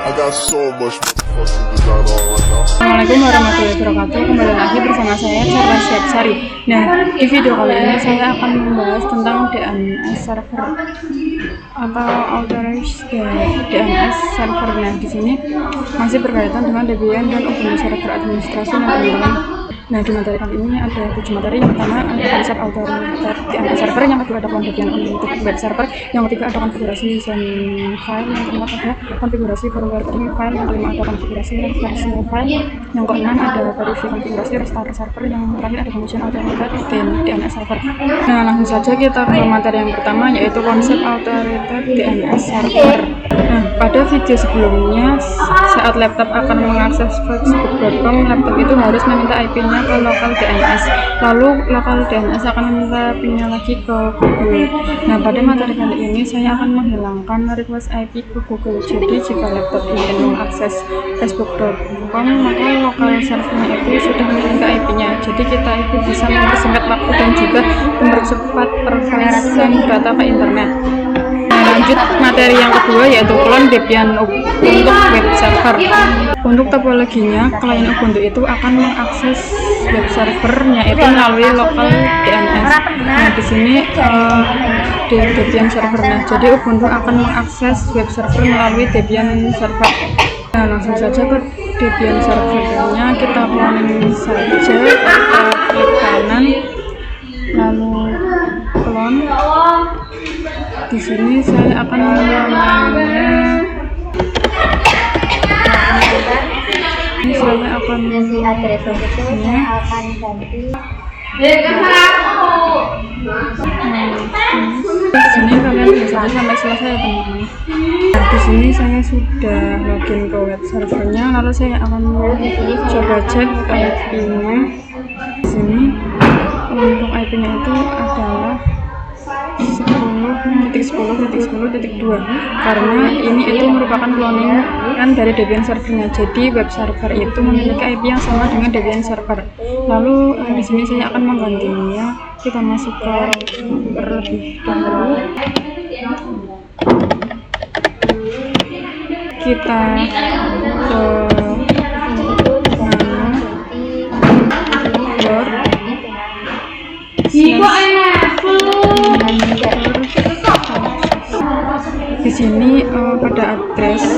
Assalamualaikum warahmatullahi wabarakatuh. Kembali lagi bersama saya Sarwa Syapsari. Nah, di video kali ini saya akan membahas tentang DNS server atau authorized DNS server. Nah, di sini masih berkaitan dengan Debian dan Ubuntu server administrasi dan teman-teman. Nah, di materi kali ini ada 7 materi. Yang pertama ada konsep authorized DNS server, yang kedua ada Debian Unlimited web server, yang ketiga ada konfigurasi desain file, yang keempat ada konfigurasi firmware file, yang kelima ada konfigurasi versi file, yang keenam ada versi konfigurasi restart server, yang terakhir ada function authorized DNS server. Nah, langsung saja kita ke materi yang pertama, yaitu konsep authorized DNS server. Nah, pada video sebelumnya saat laptop akan mengakses facebook.com, laptop itu harus meminta IP-nya ke lokal DNS, lalu lokal DNS akan meminta IP-nya lagi ke Google. Nah, pada materi kali ini saya akan menghilangkan request IP ke Google. Jadi jika laptop ingin mengakses facebook.com, maka lokal servernya itu sudah meminta IP-nya. Jadi kita itu bisa mempersingkat waktu dan juga mempercepat perpindahan data ke internet. Lanjut materi yang kedua, yaitu klon Debian untuk web server. Untuk topologinya, klien Ubuntu itu akan mengakses web servernya itu melalui lokal DNS. Nah, di sini di Debian servernya. Jadi Ubuntu akan mengakses web server melalui Debian server. Nah, langsung saja ke Debian servernya, kita cloning saja, kita klik kanan, lalu clone. Di sini saya akan menamainya. Ini saya akan mengubahnya. Di sini kalian bisa sampai selesai ya teman-teman. Nah, di sini saya sudah login ke web servernya, lalu saya akan coba cek IP-nya. Di sini untuk IP-nya itu adalah 10.10.10.2 karena ini itu merupakan cloning kan dari Debian servernya. Jadi web server itu memiliki IP yang sama dengan Debian server. Lalu di sini saya akan menggantinya. Kita masuk ke terlebih dahulu. Kita ke di sini pada address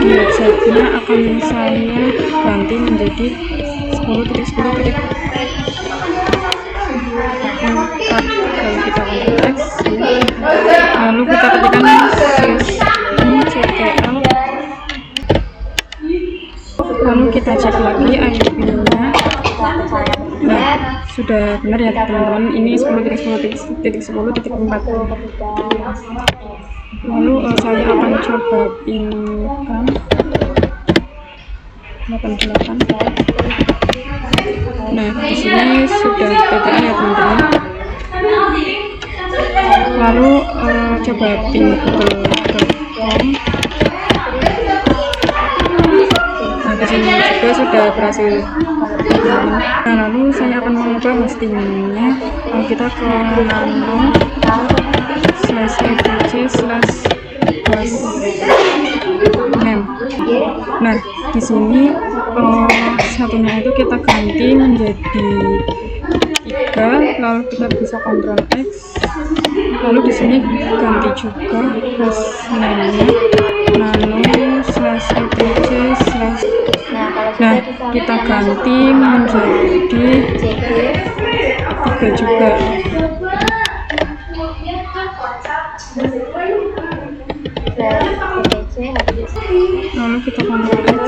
di websitenya akan saya ganti menjadi 10.10.4. Lalu kita konteks, lalu kita ketikkan ctl, lalu kita cek lagi IP-nya. Nah, sudah benar ya teman-teman, ini 10.10.10.4. Lalu saya akan coba pinkan 88. Nah, di sini sudah PTR ya teman-teman. Lalu coba pin google.com. Nah, di sini juga sudah berhasil. Nah, lalu saya akan mengubah hostingnya. Kita ke nano/etc/hostname. Nah, di sini satunya itu kita ganti menjadi 3, lalu kita bisa Ctrl X, lalu di sini ganti juga hostname-nya nano/etc/. Nah, kita ganti menjadi 3 juga. Lalu kita Ctrl X.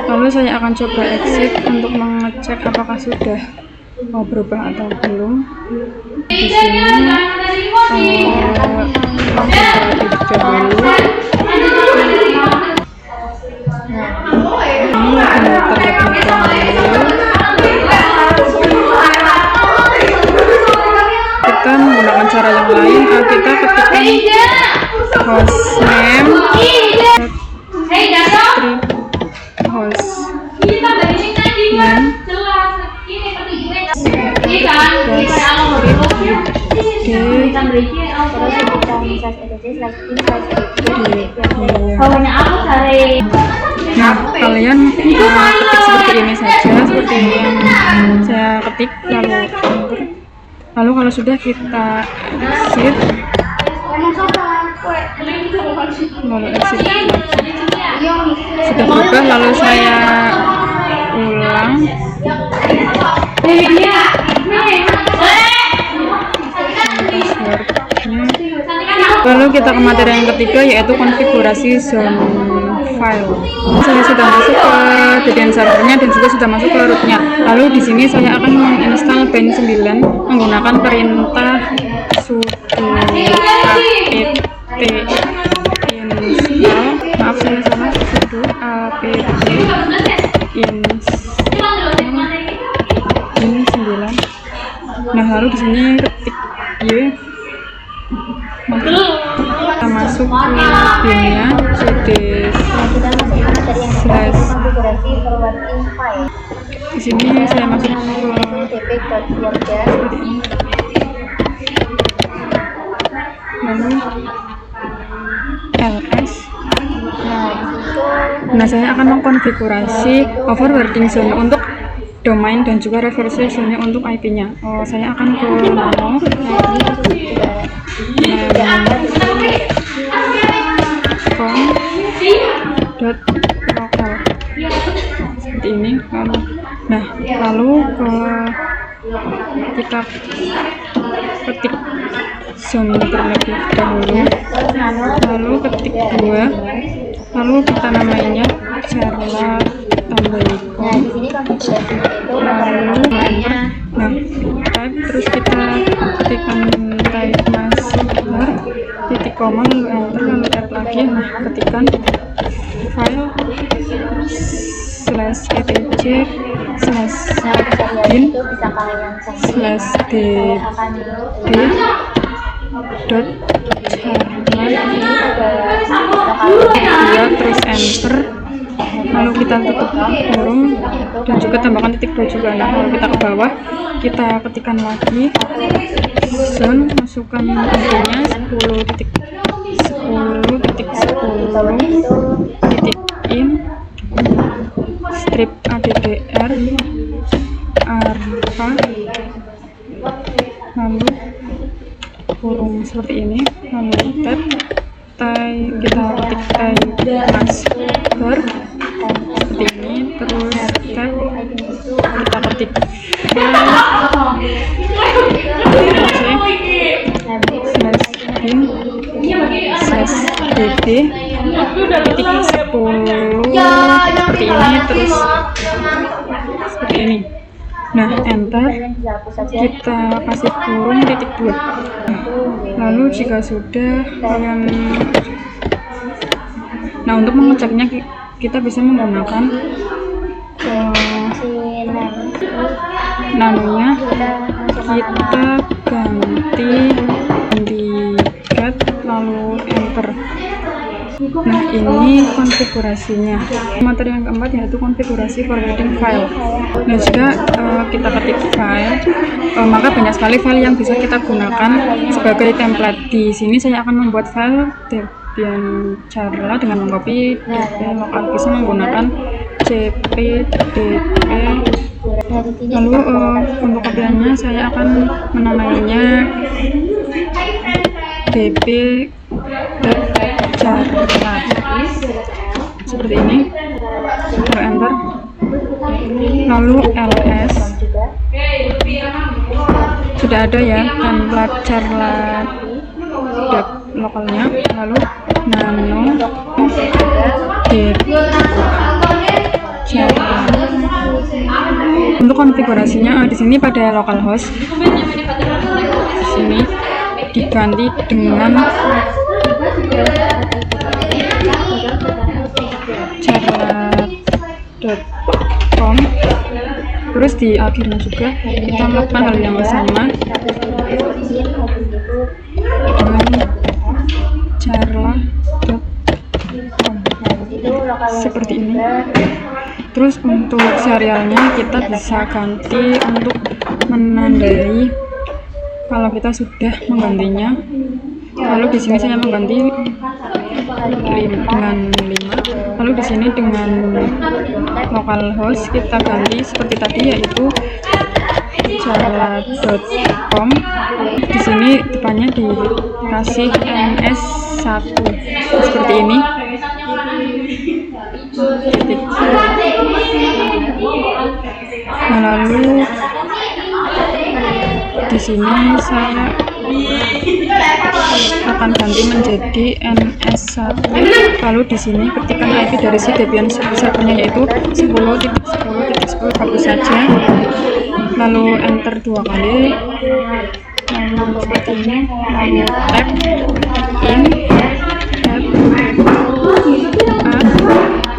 Lalu saya akan coba exit untuk mengecek apakah sudah mau berubah atau belum. Di sini kita menggunakan cara yang lain. Kita ketikkan hostname Nah, kalian ketik seperti ini saja, seperti yang saya ketik, lalu kalau sudah kita exit, sudah berubah, lalu saya ulang. Lalu kita ke materi yang ketiga, yaitu konfigurasi zone file. Saya sudah masuk ke Debian servernya dan juga sudah masuk ke rootnya. Lalu di sini saya akan menginstal bin 9 menggunakan perintah sudo apt install. Maaf saya salah, sudo apt install bin 9. Nah, lalu di sini ketik y. Kita masuk ke binnya cd slash. Di sini saya masuk ke lalu ls. Nah, saya akan mengkonfigurasi overworking zone untuk domain dan juga reverse zone untuk IP-nya. Saya akan ke nano com.local seperti ini. Lalu kita ketik zone terlebih dahulu, lalu ketik 2, lalu kita namainya Charla Tambaikom, lalu type, terus kita ketikkan type master titik koma, lalu enter, lalu type lagi. Nah, ketikkan file slash etc slash bin slash db dot charla, terus enter, lalu kita tutup kurung dan juga tambahkan titik 2 juga. Nah, kalau kita ke bawah, kita ketikkan lagi zone, masukkan IP-nya 10.10.10.in strip addr arpa, lalu kurung seperti ini, lalu tab, kita ketik master seperti ini, terus tab, kita ketik slash bin slash dd titik 10 seperti ini, terus seperti ini. Nah, enter, kita kasih kurung titik 2. Lalu jika sudah nah, untuk mengeceknya kita bisa menggunakan namanya kita ganti cat, lalu enter. Nah, ini konfigurasinya. Materi yang keempat yaitu konfigurasi forwarding file. Nah, jika kita ketik file, maka banyak sekali file yang bisa kita gunakan sebagai template. Di sini saya akan membuat file Debian Charla dengan mengcopy dp lokal, bisa menggunakan cpdp. Lalu untuk kopiannya saya akan menamainya dp Charla seperti ini, lalu enter, lalu ls. Sudah ada ya template Charla lokalnya, lalu nano Charla. Untuk konfigurasinya di sini pada localhost, di sini diganti dengan charla.com, terus di akhirnya juga kita melakukan hal yang sama dengan charla.com seperti ini. Terus untuk serialnya kita bisa ganti untuk menandai kalau kita sudah menggantinya. Lalu di sini saya mengganti dengan 5. Lalu di sini dengan localhost kita ganti seperti tadi, yaitu charla.com. Di sini depannya dikasih ns1 seperti ini. Titik. Nah, lalu di sini saya akan ganti menjadi ns1. Lalu di sini ketikkan IP dari si Debian servernya, yaitu 10.10.10, hapus saja. Lalu enter 2 kali. Lalu seperti ini. Lalu tab in, tab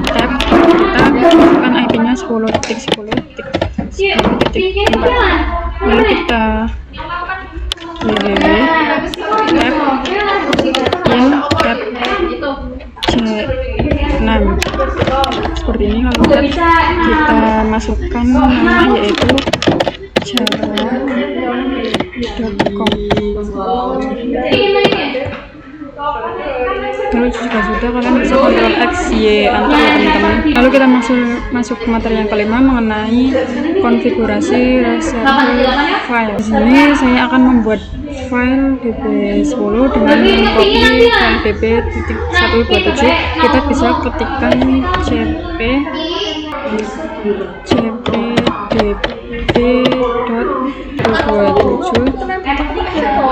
tab, kita masukkan IP-nya 10.10.10.4. Lalu kita C6 seperti ini. Lalu kita masukkan nama, yaitu charla.com. Lalu jika sudah, kalian bisa Ctrl X Y enter ya teman-teman. Lalu kita masuk ke materi yang kelima mengenai konfigurasi reserver file. Di sini saya akan membuat file db10 dengan copy file db.127. Kita bisa ketikkan cp db.227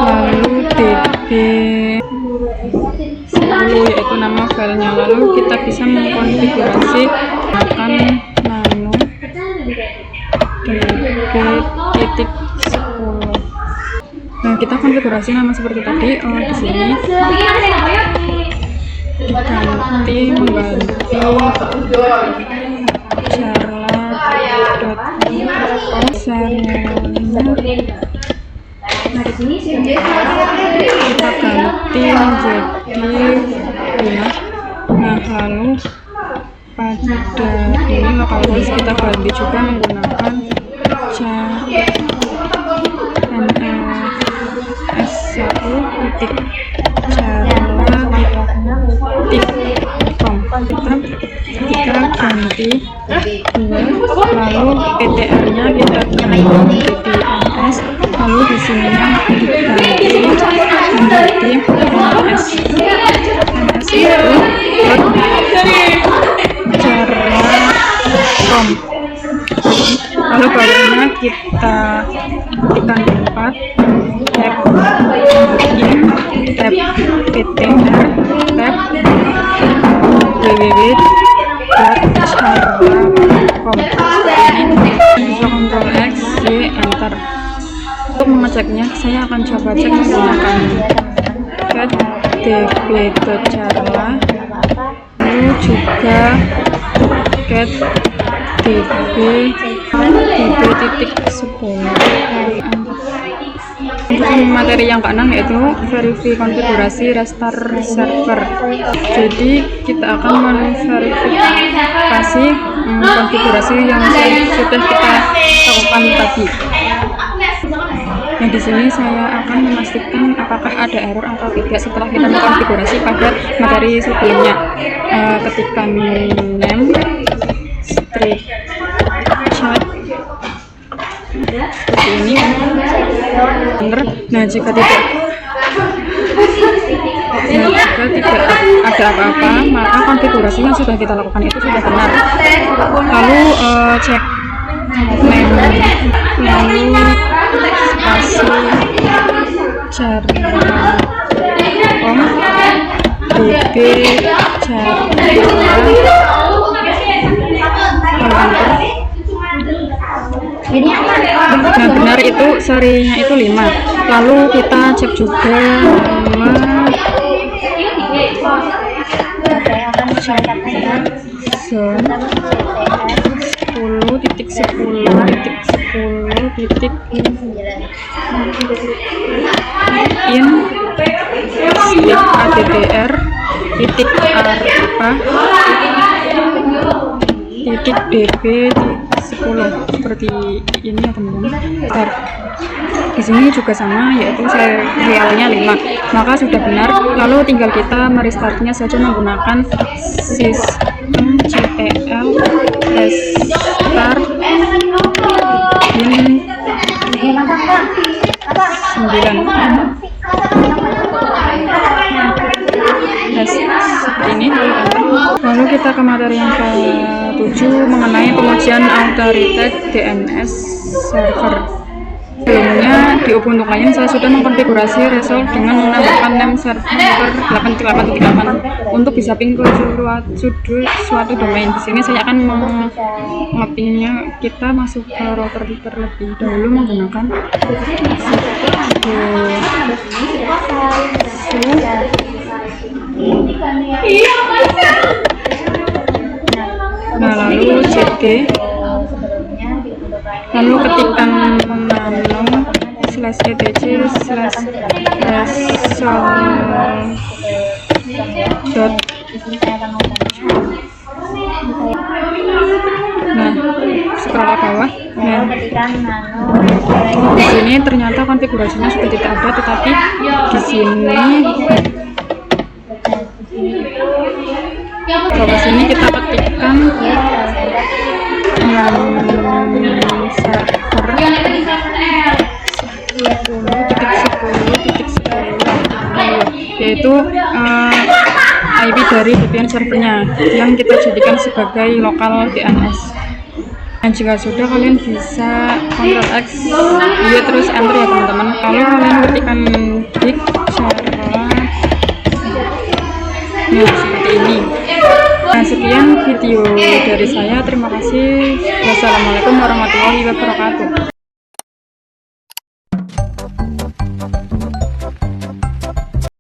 lalu db10, yaitu nama filenya. Lalu kita bisa mengkonfigurasi akan nano db.10. Nah, kita konfigurasi nama seperti tadi. Di sini mengganti charla.com server. Nah, di sini kita ganti menjadi 5. Nah, lalu pada ini localhost kita ganti juga menggunakan ns1.charla.com. kita ganti 2. Lalu ptr-nya kita ganti ns. Lalu di sini diganti menjadi ns1.charla.com. Lalu barunya kita tekan 4, tab in, tab ptr, tab www.charla.com. Bisa Ctrl X Y enter. Untuk mengeceknya, saya akan coba cek menggunakan get db.charla, lalu juga get db.10. Untuk materi yang keenam, yaitu verify konfigurasi restart server. Jadi kita akan memverifikasi konfigurasi yang sudah kita lakukan tadi. Nah, di sini saya akan memastikan apakah ada error atau tidak setelah kita mengkonfigurasi pada materi sebelumnya. Ketikkan name strip chat seperti ini. Nah, jika tidak ada apa-apa, maka konfigurasi yang sudah kita lakukan itu sudah benar. Lalu cek name, lalu spasi charla.com db.charla. Nah, benar, itu serinya itu 5. Lalu kita cek juga nama in/addr.db10 seperti ini ya teman-teman. Di sini juga sama, yaitu serialnya 5, maka sudah benar. Lalu tinggal kita merestartnya saja menggunakan sistem CTL restart bin 9. Seperti ini. Lalu kita ke materi yang ke-7 mengenai pengujian authoritative DNS server. Sebelumnya di Ubuntu Client saya sudah mengkonfigurasi Resolve dengan menambahkan name server 8.8.8 untuk bisa ping ke suatu domain. Di sini saya akan mengepingnya. Kita masuk ke router terlebih dahulu menggunakan lalu cd, lalu ketikkan /etc/resol. Nah, scroll ke bawah. Nah, di sini ternyata konfigurasinya sudah tidak ada, tetapi di sini ke sini kita ketikkan server 10.10.10, yaitu IP dari VPN servernya yang kita jadikan sebagai lokal DNS. Dan jika sudah, kalian bisa Ctrl X ya, terus enter ya teman-teman. Kalau kalian ketikkan dik nah seperti ini. Nah, sekian video dari saya. Terima kasih. Wassalamualaikum warahmatullahi wabarakatuh.